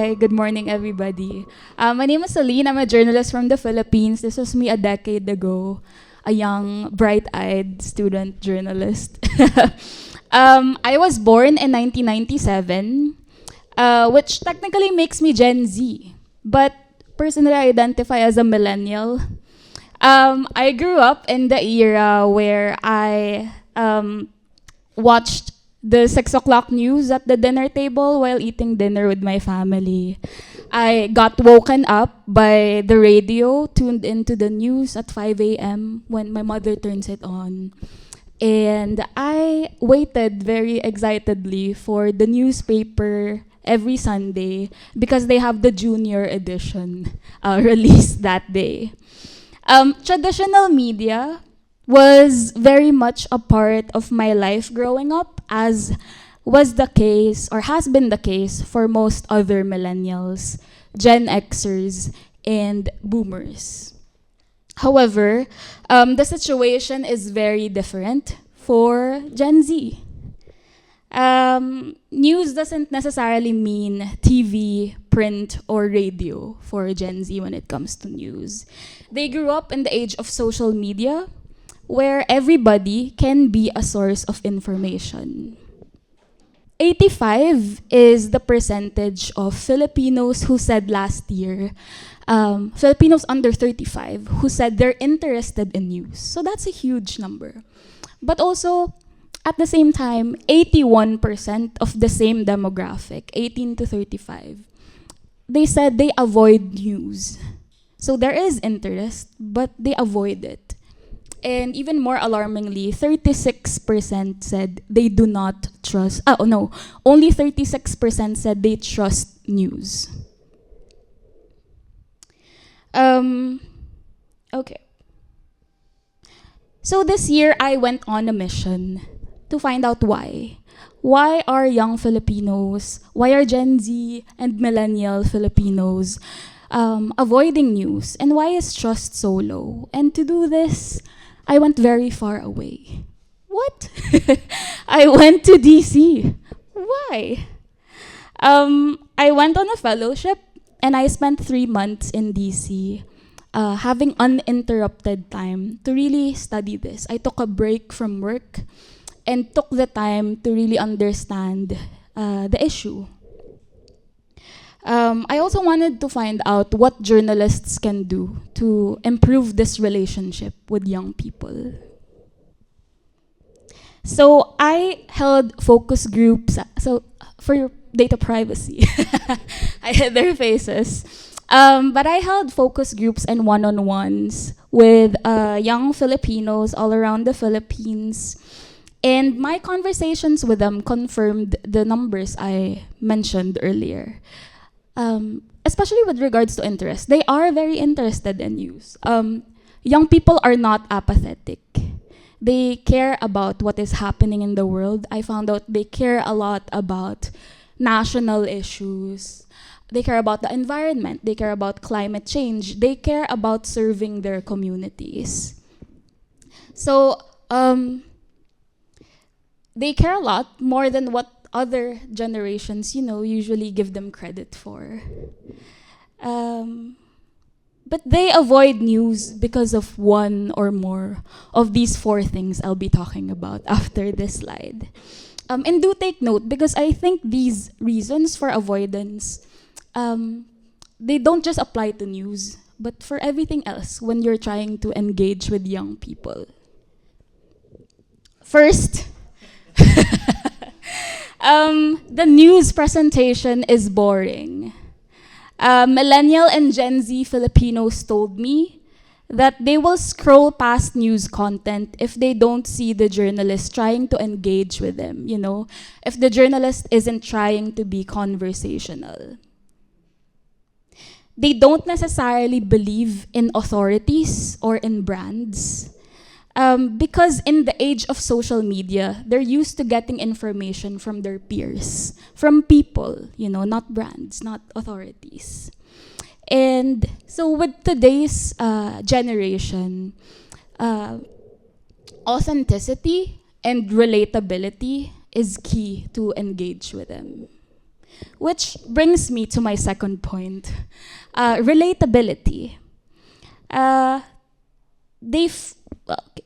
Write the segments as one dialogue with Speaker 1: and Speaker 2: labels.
Speaker 1: Hi, good morning, everybody. My name is Celine. I'm a journalist from the Philippines. This was me a decade ago, a young, bright-eyed student journalist. I was born in 1997, which technically makes me Gen Z, but personally I identify as a millennial. I grew up in the era where I watched the 6 o'clock news at the dinner table while eating dinner with my family. I got woken up by the radio, tuned into the news at 5 a.m. when my mother turns it on. And I waited very excitedly for the newspaper every Sunday because they have the junior edition released that day. Traditional media was very much a part of my life growing up, as was the case or has been the case for most other millennials, Gen Xers, and boomers. However, the situation is very different for Gen Z. News doesn't necessarily mean TV, print, or radio for Gen Z when it comes to news. They grew up in the age of social media, where everybody can be a source of information. 85 is the percentage of Filipinos who said last year, Filipinos under 35, who said they're interested in news. So that's a huge number. But also, at the same time, 81% of the same demographic, 18 to 35, they said they avoid news. So there is interest, but they avoid it. And even more alarmingly, 36% said they do not trust, only 36% said they trust news. Okay. So this year, I went on a mission to find out why. Why are young Filipinos, why are Gen Z and millennial Filipinos avoiding news? And why is trust so low? And to do this, I went very far away. What? I went to DC. Why? I went on a fellowship and I spent 3 months in DC, having uninterrupted time to really study this. I took a break from work and took the time to really understand the issue. I also wanted to find out what journalists can do to improve this relationship with young people. So I held focus groups. So for your data privacy, I hid their faces. But I held focus groups and one-on-ones with young Filipinos all around the Philippines. And my conversations with them confirmed the numbers I mentioned earlier. Especially with regards to interest. They are very interested in news. Young people are not apathetic. They care about what is happening in the world. I found out they care a lot about national issues. They care about the environment. They care about climate change. They care about serving their communities. So, they care a lot more than what other generations, usually give them credit for. But they avoid news because of one or more of these 4 things I'll be talking about after this slide. And do take note, because I think these reasons for avoidance, they don't just apply to news, but for everything else when you're trying to engage with young people. First, the news presentation is boring. Millennial and Gen Z Filipinos told me that they will scroll past news content if they don't see the journalist trying to engage with them, if the journalist isn't trying to be conversational. They don't necessarily believe in authorities or in brands. Because in the age of social media, they're used to getting information from their peers, from people, not brands, not authorities. And so with today's generation, authenticity and relatability is key to engage with them. Which brings me to my second point, relatability. Uh,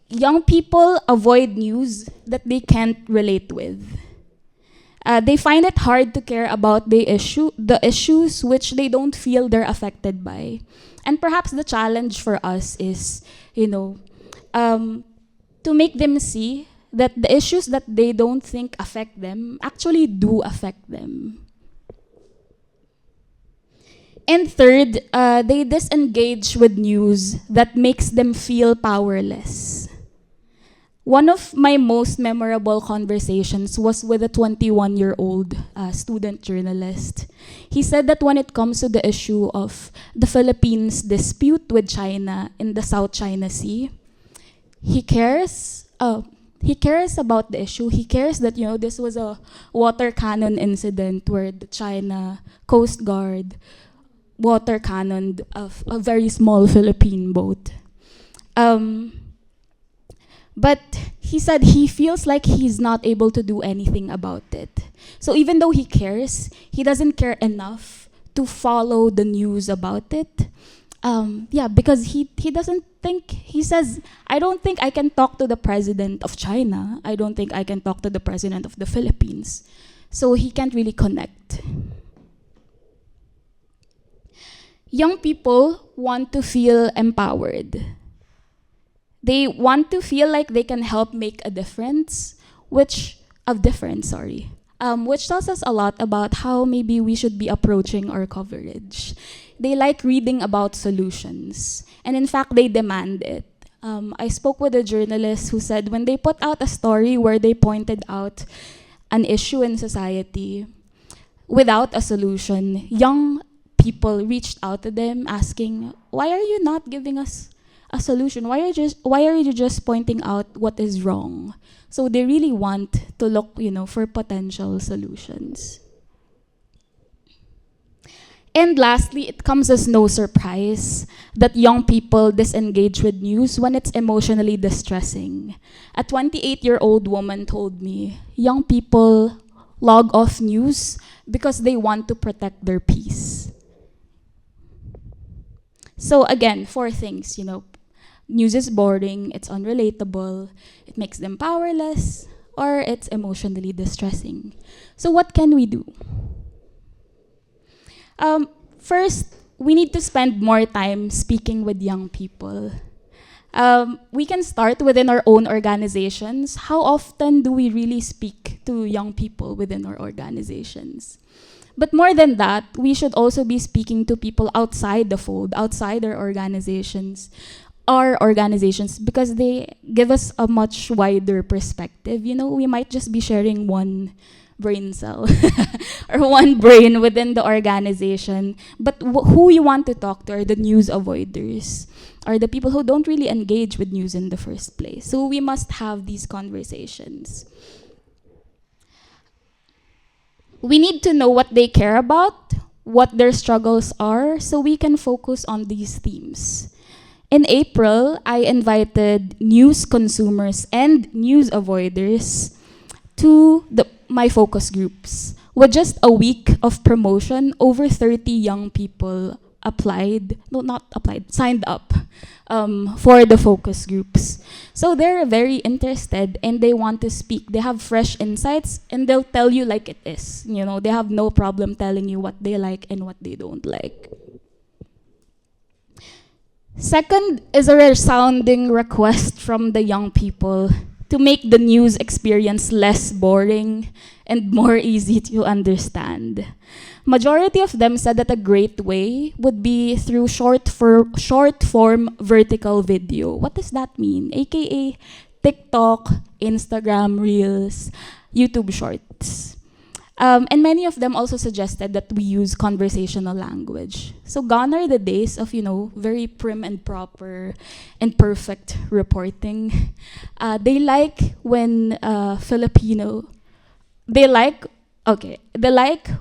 Speaker 1: Young people avoid news that they can't relate with. They find it hard to care about the issues which they don't feel they're affected by. And perhaps the challenge for us is, to make them see that the issues that they don't think affect them actually do affect them. And third, they disengage with news that makes them feel powerless. One of my most memorable conversations was with a 21-year-old student journalist. He said that when it comes to the issue of the Philippines' dispute with China in the South China Sea, he cares. He cares about the issue. He cares that this was a water cannon incident where the China Coast Guard water cannoned a very small Philippine boat. But he said he feels like he's not able to do anything about it. So even though he cares, he doesn't care enough to follow the news about it. Because he doesn't think, he says, I don't think I can talk to the president of China. I don't think I can talk to the president of the Philippines. So he can't really connect. Young people want to feel empowered. They want to feel like they can help make a difference, which tells us a lot about how maybe we should be approaching our coverage. They like reading about solutions, and in fact, they demand it. I spoke with a journalist who said when they put out a story where they pointed out an issue in society without a solution, young people reached out to them asking, why are you not giving us a solution? Why are you just pointing out what is wrong? So they really want to look, for potential solutions. And lastly, it comes as no surprise that young people disengage with news when it's emotionally distressing. A 28-year-old woman told me, young people log off news because they want to protect their peace. So again, 4 things, news is boring, it's unrelatable, it makes them powerless, or it's emotionally distressing. So what can we do? First, we need to spend more time speaking with young people. We can start within our own organizations. How often do we really speak to young people within our organizations? But more than that, we should also be speaking to people outside the fold, outside our organizations, because they give us a much wider perspective. We might just be sharing one brain cell or one brain within the organization, but who we want to talk to are the news avoiders, are the people who don't really engage with news in the first place. So we must have these conversations. We need to know what they care about, what their struggles are, so we can focus on these themes. In April, I invited news consumers and news avoiders to my focus groups. With just a week of promotion, over 30 young people signed up for the focus groups. So they're very interested and they want to speak. They have fresh insights and they'll tell you like it is. They have no problem telling you what they like and what they don't like. Second is a resounding request from the young people to make the news experience less boring and more easy to understand. Majority of them said that a great way would be through short form vertical video. What does that mean? AKA TikTok, Instagram Reels, YouTube Shorts. And many of them also suggested that we use conversational language. So gone are the days of, very prim and proper and perfect reporting. They like when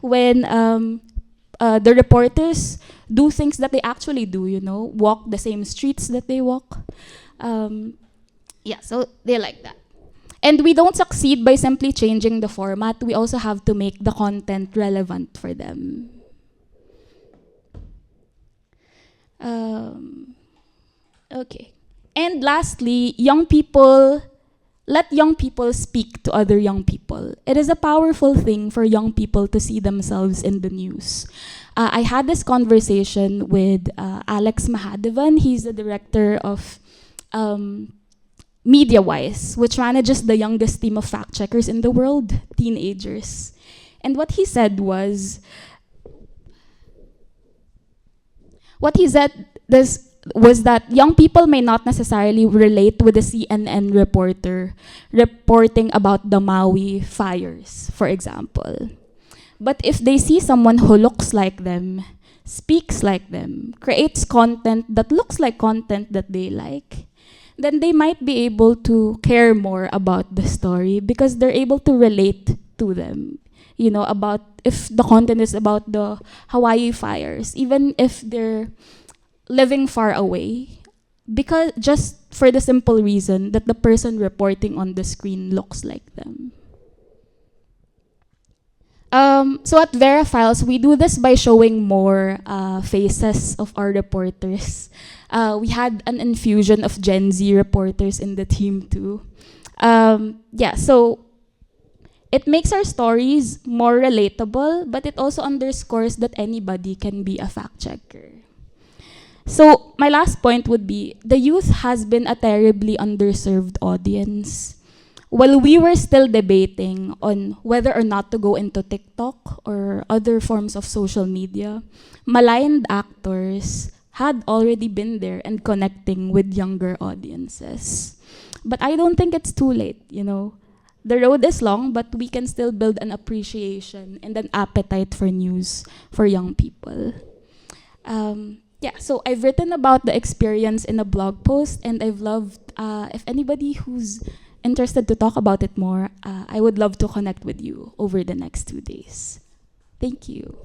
Speaker 1: when the reporters do things that they actually do, walk the same streets that they walk. So they like that. And we don't succeed by simply changing the format. We also have to make the content relevant for them. Okay. And lastly, let young people speak to other young people. It is a powerful thing for young people to see themselves in the news. I had this conversation with Alex Mahadevan. He's the director of MediaWise, which manages the youngest team of fact checkers in the world, teenagers. And what he said was that young people may not necessarily relate with the CNN reporter reporting about the Maui fires, for example. But if they see someone who looks like them, speaks like them, creates content that looks like content that they like, then they might be able to care more about the story because they're able to relate to them. You know, about if the content is about the Hawaii fires, even if they're living far away, because just for the simple reason that the person reporting on the screen looks like them. So at Verifiles, we do this by showing more faces of our reporters. We had an infusion of Gen Z reporters in the team too. So it makes our stories more relatable, but it also underscores that anybody can be a fact checker. So my last point would be, the youth has been a terribly underserved audience. While we were still debating on whether or not to go into TikTok or other forms of social media, maligned actors had already been there and connecting with younger audiences. But I don't think it's too late, you know. The road is long, but we can still build an appreciation and an appetite for news for young people. So I've written about the experience in a blog post, and I've loved, if anybody who's interested to talk about it more, I would love to connect with you over the next 2 days. Thank you.